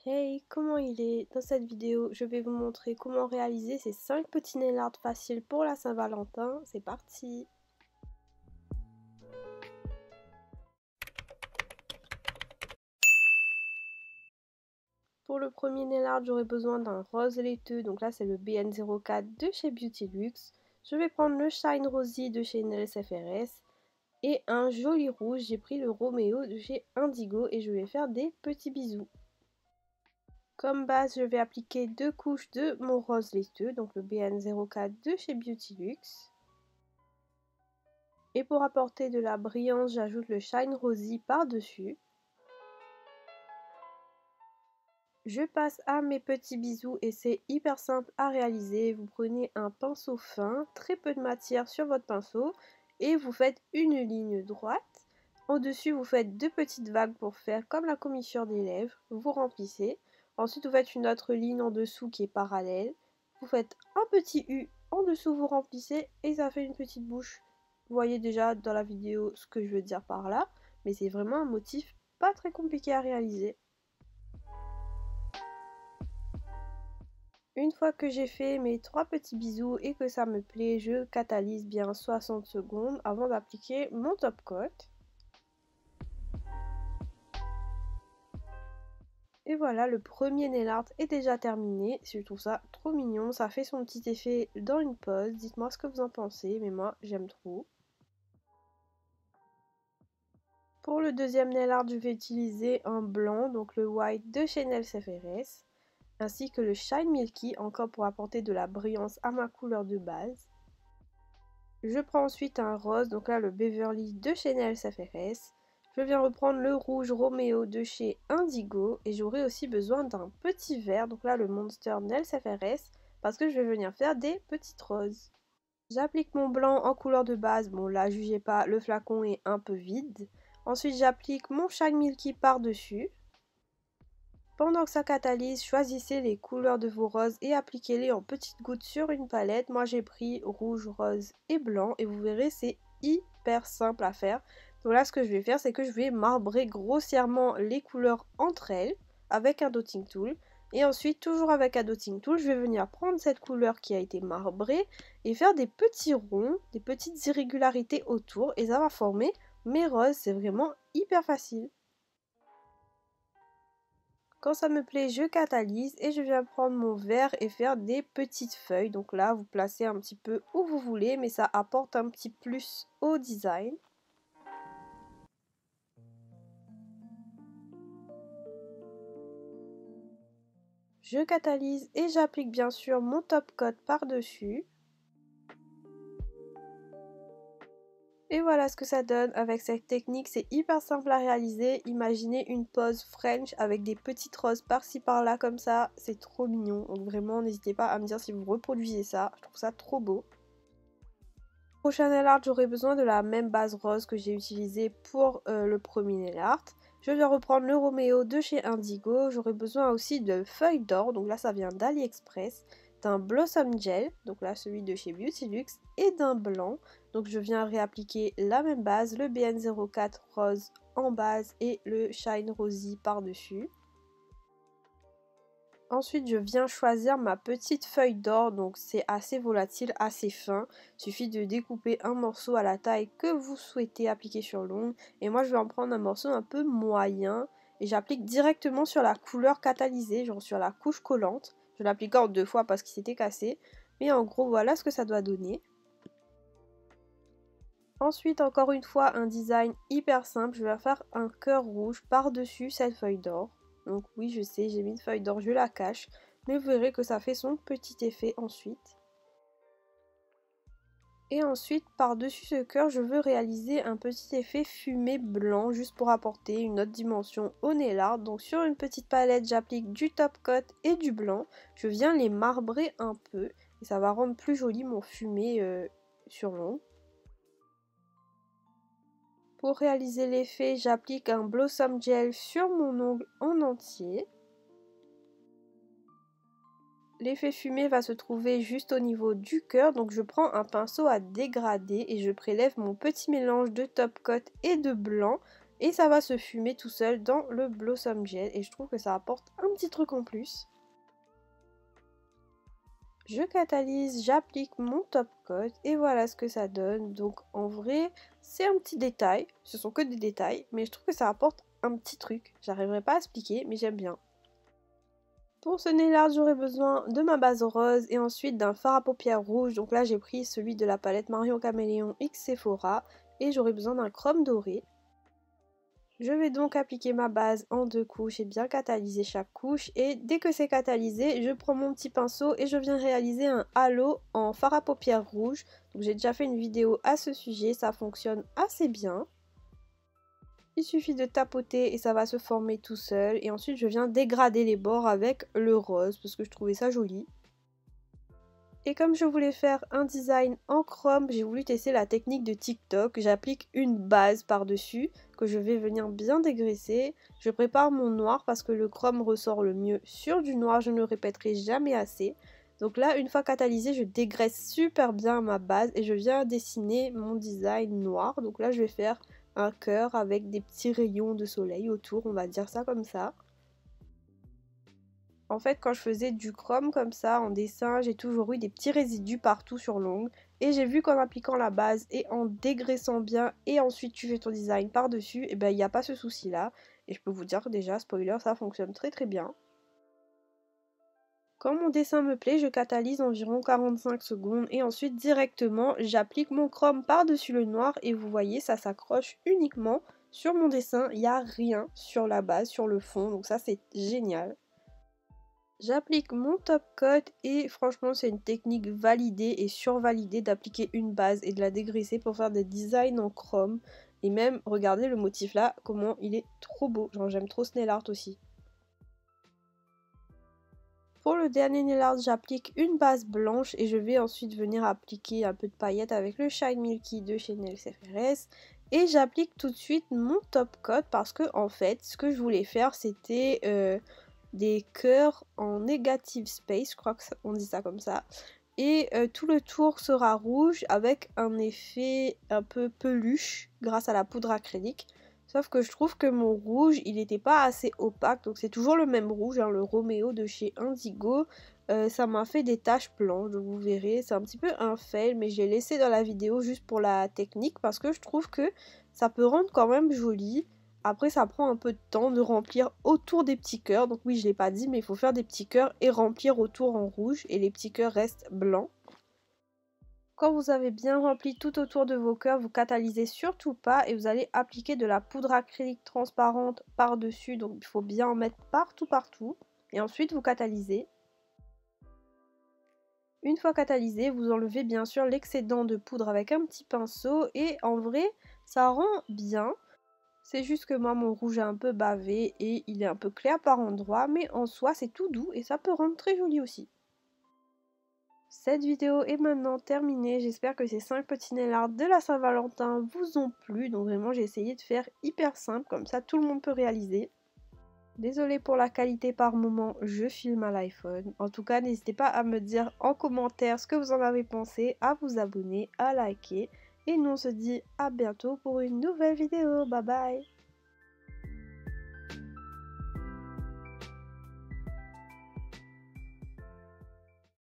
Hey, comment il est? Dans cette vidéo, je vais vous montrer comment réaliser ces 5 petits nail art faciles pour la Saint-Valentin. C'est parti! Pour le premier nail art, j'aurai besoin d'un rose laiteux. Donc là, c'est le BN04 de chez Beauty Luxe. Je vais prendre le Shine Rosy de chez Nails FRS. Et un joli rouge, j'ai pris le Roméo de chez Indigo et je vais faire des petits bisous. Comme base, je vais appliquer 2 couches de mon rose laiteux, donc le BN04 de chez Beauty Luxe. Et pour apporter de la brillance, j'ajoute le Shine Rosy par-dessus. Je passe à mes petits bisous et c'est hyper simple à réaliser. Vous prenez un pinceau fin, très peu de matière sur votre pinceau et vous faites une ligne droite. Au-dessus, vous faites 2 petites vagues pour faire comme la commissure des lèvres. Vous remplissez. Ensuite, vous faites une autre ligne en dessous qui est parallèle. Vous faites un petit U. En dessous, vous remplissez et ça fait une petite bouche. Vous voyez déjà dans la vidéo ce que je veux dire par là. Mais c'est vraiment un motif pas très compliqué à réaliser. Une fois que j'ai fait mes 3 petits bisous et que ça me plaît, je catalyse bien 60 secondes avant d'appliquer mon top coat. Et voilà, le premier nail art est déjà terminé. Je trouve ça trop mignon, ça fait son petit effet dans une pose. Dites-moi ce que vous en pensez, mais moi j'aime trop. Pour le deuxième nail art, je vais utiliser un blanc, donc le white de chez Nails FRS, ainsi que le Shine Milky, encore pour apporter de la brillance à ma couleur de base. Je prends ensuite un rose, donc là le Beverly de chez Nails FRS. Je viens reprendre le rouge Roméo de chez Indigo et j'aurai aussi besoin d'un petit vert, donc là le Monster Nails FRS, parce que je vais venir faire des petites roses. J'applique mon blanc en couleur de base, bon là jugez pas, le flacon est un peu vide. Ensuite j'applique mon Shine Milky par-dessus. Pendant que ça catalyse, choisissez les couleurs de vos roses et appliquez-les en petites gouttes sur une palette. Moi j'ai pris rouge, rose et blanc et vous verrez c'est hyper simple à faire. Donc là ce que je vais faire c'est que je vais marbrer grossièrement les couleurs entre elles avec un dotting tool. Et ensuite toujours avec un dotting tool je vais venir prendre cette couleur qui a été marbrée et faire des petits ronds, des petites irrégularités autour et ça va former mes roses. C'est vraiment hyper facile. Quand ça me plaît, je catalyse et je viens prendre mon verre et faire des petites feuilles. Donc là, vous placez un petit peu où vous voulez, mais ça apporte un petit plus au design. Je catalyse et j'applique bien sûr mon top coat par-dessus. Et voilà ce que ça donne avec cette technique, c'est hyper simple à réaliser. Imaginez une pose French avec des petites roses par-ci par-là comme ça, c'est trop mignon. Donc vraiment n'hésitez pas à me dire si vous reproduisez ça, je trouve ça trop beau. Prochain nail art, j'aurai besoin de la même base rose que j'ai utilisée pour le premier nail art. Je vais reprendre le Roméo de chez Indigo. J'aurai besoin aussi de feuilles d'or, donc là ça vient d'AliExpress, d'un Blossom Gel, donc là celui de chez Beauty Luxe, et d'un blanc. Donc je viens réappliquer la même base, le BN04 rose en base et le Shine Rosy par-dessus. Ensuite, je viens choisir ma petite feuille d'or, donc c'est assez volatile, assez fin. Il suffit de découper un morceau à la taille que vous souhaitez appliquer sur l'ongle. Et moi, je vais en prendre un morceau un peu moyen et j'applique directement sur la couleur catalysée, genre sur la couche collante. Je l'applique en 2 fois parce qu'il s'était cassé. Mais en gros, voilà ce que ça doit donner. Ensuite, encore une fois, un design hyper simple. Je vais faire un cœur rouge par-dessus cette feuille d'or. Donc oui, je sais, j'ai mis une feuille d'or, je la cache. Mais vous verrez que ça fait son petit effet ensuite. Et ensuite, par-dessus ce cœur, je veux réaliser un petit effet fumé blanc, juste pour apporter une autre dimension au nail art. Donc sur une petite palette, j'applique du top coat et du blanc. Je viens les marbrer un peu. Et ça va rendre plus joli mon fumé sur l'ongle. Pour réaliser l'effet, j'applique un Blossom Gel sur mon ongle en entier. L'effet fumé va se trouver juste au niveau du cœur, donc je prends un pinceau à dégrader et je prélève mon petit mélange de top coat et de blanc et ça va se fumer tout seul dans le Blossom Gel et je trouve que ça apporte un petit truc en plus. Je catalyse, j'applique mon top coat et voilà ce que ça donne. Donc en vrai, c'est un petit détail, ce sont que des détails, mais je trouve que ça apporte un petit truc. J'arriverai pas à expliquer, mais j'aime bien. Pour ce nail art, j'aurai besoin de ma base rose et ensuite d'un fard à paupières rouge. Donc là, j'ai pris celui de la palette Marion Caméléon X Sephora et j'aurai besoin d'un chrome doré. Je vais donc appliquer ma base en 2 couches et bien catalyser chaque couche. Et dès que c'est catalysé, je prends mon petit pinceau et je viens réaliser un halo en fard à paupières rouge. Donc j'ai déjà fait une vidéo à ce sujet, ça fonctionne assez bien. Il suffit de tapoter et ça va se former tout seul. Et ensuite je viens dégrader les bords avec le rose parce que je trouvais ça joli. Et comme je voulais faire un design en chrome, j'ai voulu tester la technique de TikTok. J'applique une base par-dessus que je vais venir bien dégraisser. Je prépare mon noir parce que le chrome ressort le mieux sur du noir. Je ne le répéterai jamais assez. Donc là, une fois catalysé, je dégraisse super bien ma base et je viens dessiner mon design noir. Donc là, je vais faire un cœur avec des petits rayons de soleil autour, on va dire ça comme ça. En fait, quand je faisais du chrome comme ça en dessin, j'ai toujours eu des petits résidus partout sur l'ongle. Et j'ai vu qu'en appliquant la base et en dégraissant bien et ensuite tu fais ton design par-dessus, et ben il n'y a pas ce souci là. Et je peux vous dire que déjà, spoiler, ça fonctionne très très bien. Quand mon dessin me plaît, je catalyse environ 45 secondes et ensuite directement j'applique mon chrome par-dessus le noir et vous voyez ça s'accroche uniquement sur mon dessin, il n'y a rien sur la base, sur le fond, donc ça c'est génial. J'applique mon top coat et franchement c'est une technique validée et survalidée d'appliquer une base et de la dégraisser pour faire des designs en chrome. Et même, regardez le motif là, comment il est trop beau. Genre j'aime trop ce nail art aussi. Pour le dernier nail art, j'applique une base blanche et je vais ensuite venir appliquer un peu de paillettes avec le Shine Milky de chez Nails FRS. Et j'applique tout de suite mon top coat parce que en fait, ce que je voulais faire c'était... des cœurs en negative space, je crois qu'on dit ça comme ça. Et tout le tour sera rouge avec un effet un peu peluche grâce à la poudre acrylique. Sauf que je trouve que mon rouge, il n'était pas assez opaque. Donc c'est toujours le même rouge, hein, le Romeo de chez Indigo. Ça m'a fait des taches blanches, donc vous verrez. C'est un petit peu un fail, mais j'ai laissé dans la vidéo juste pour la technique. Parce que je trouve que ça peut rendre quand même joli. Après, ça prend un peu de temps de remplir autour des petits cœurs. Donc oui, je ne l'ai pas dit, mais il faut faire des petits cœurs et remplir autour en rouge. Et les petits cœurs restent blancs. Quand vous avez bien rempli tout autour de vos cœurs, vous catalysez surtout pas et vous allez appliquer de la poudre acrylique transparente par-dessus. Donc il faut bien en mettre partout. Et ensuite, vous catalysez. Une fois catalysé, vous enlevez bien sûr l'excédent de poudre avec un petit pinceau. Et en vrai, ça rend bien. C'est juste que moi, mon rouge est un peu bavé et il est un peu clair par endroits, mais en soi, c'est tout doux et ça peut rendre très joli aussi. Cette vidéo est maintenant terminée. J'espère que ces 5 petits nail art de la Saint-Valentin vous ont plu. Donc vraiment, j'ai essayé de faire hyper simple, comme ça tout le monde peut réaliser. Désolée pour la qualité par moment, je filme à l'iPhone. En tout cas, n'hésitez pas à me dire en commentaire ce que vous en avez pensé, à vous abonner, à liker. Et nous on se dit à bientôt pour une nouvelle vidéo. Bye bye!